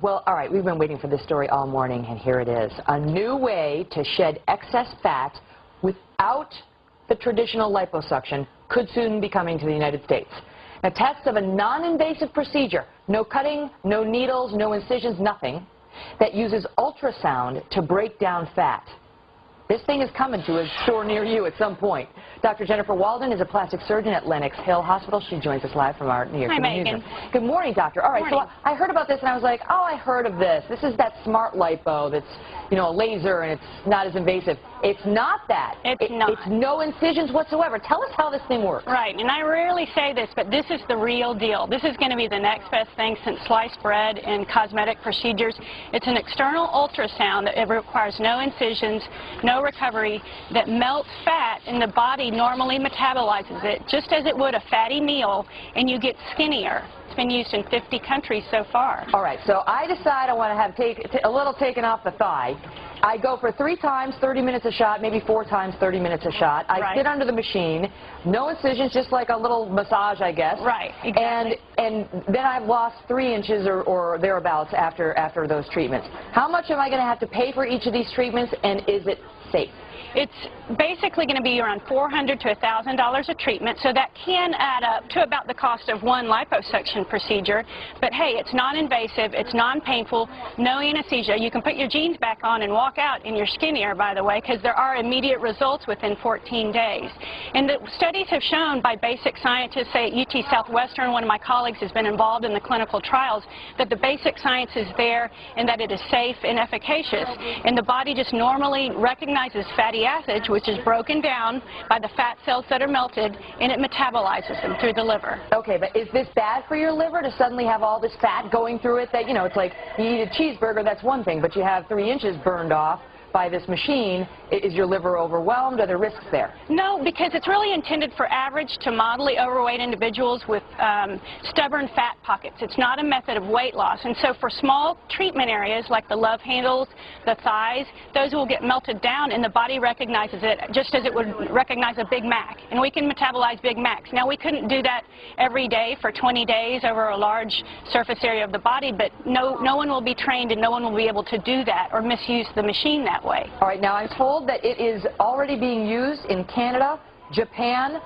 Well, all right, we've been waiting for this story all morning, and here it is. A new way to shed excess fat without the traditional liposuction could soon be coming to the United States. Now, tests of a non-invasive procedure, no cutting, no needles, no incisions, nothing, that uses ultrasound to break down fat. This thing is coming to a store near you at some point. Dr. Jennifer Walden is a plastic surgeon at Lenox Hill Hospital. She joins us live from our New York City newsroom. Good morning, doctor. All right, so I heard about this and I was like, oh, I heard of this. This is that smart lipo that's, you know, a laser and it's not as invasive. It's not that. It's not. It's no incisions whatsoever. Tell us how this thing works. Right, and I rarely say this, but this is the real deal. This is going to be the next best thing since sliced bread and cosmetic procedures. It's an external ultrasound that requires no incisions, no recovery, that melts fat, and the body normally metabolizes it just as it would a fatty meal, and you get skinnier. It's been used in 50 countries so far. All right, so I decide I want to have a little taken off the thigh. I go for 3 times, 30 minutes a shot, maybe 4 times, 30 minutes a shot. I sit under the machine, no incisions, just like a little massage, I guess. Right, exactly. And then I've lost 3 inches or thereabouts after those treatments. How much am I going to have to pay for each of these treatments, and is it safe? It's basically going to be around $400 to $1,000 a treatment, so that can add up to about the cost of one liposuction procedure. But hey, it's non-invasive, it's non-painful, no anesthesia. You can put your jeans back on and walk out, and you're skinnier, by the way, because there are immediate results within 14 days. And the studies have shown by basic scientists, say at UT Southwestern, one of my colleagues has been involved in the clinical trials, that the basic science is there and that it is safe and efficacious. And the body just normally recognizes fatty acids, which is broken down by the fat cells that are melted, and it metabolizes them through the liver. Okay, but is this bad for your liver to suddenly have all this fat going through it? That, you know, it's like you eat a cheeseburger, that's one thing, but you have 3 inches burned off by this machine. Is your liver overwhelmed? Are there risks there? No, because it's really intended for average to moderately overweight individuals with stubborn fat pockets. It's not a method of weight loss. And so for small treatment areas like the love handles, the thighs, those will get melted down, and the body recognizes it just as it would recognize a Big Mac. And we can metabolize Big Macs. Now, we couldn't do that every day for 20 days over a large surface area of the body, but no one will be trained and no one will be able to do that or misuse the machine that way. All right, now I'm told that it is already being used in Canada, Japan,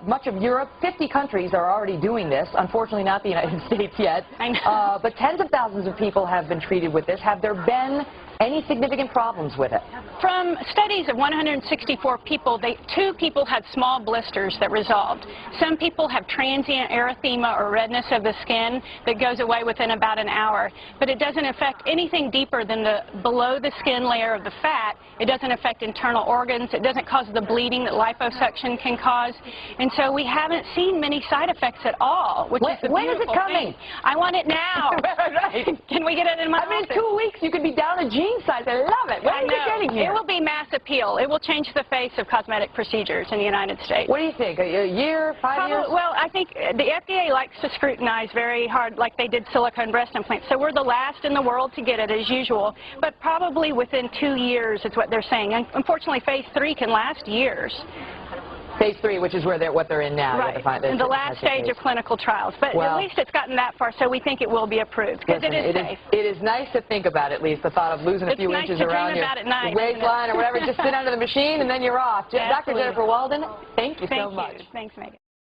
much of Europe. 50 countries are already doing this. Unfortunately, not the United States yet. I know. But tens of thousands of people have been treated with this. Have there been any significant problems with it? From studies of 164 people, 2 people had small blisters that resolved. Some people have transient erythema or redness of the skin that goes away within about an hour. But it doesn't affect anything deeper than the below the skin layer of the fat. It doesn't affect internal organs. It doesn't cause the bleeding that liposuction can cause. And so we haven't seen many side effects at all, which is the when is it beautiful coming? thing. I want it now. Right. Can we get it in my I mean, office? 2 weeks, you could be down a jean size. I love it. When is it getting here? It will be mass appeal. It will change the face of cosmetic procedures in the United States. What do you think? A year, 5 years? Well, I think the FDA likes to scrutinize very hard like they did silicone breast implants. So we're the last in the world to get it as usual, but probably within 2 years is what they're saying. And unfortunately, phase 3 can last years. Phase 3, which is what they're in now. Right, in the last stage of clinical trials. But at least it's gotten that far, so we think it will be approved, because it is safe. It is nice to think about, at least, the thought of losing a few inches around your waistline or whatever. Just sit under the machine, and then you're off. Dr. Jennifer Walden, thank you so much. Thanks, Megan.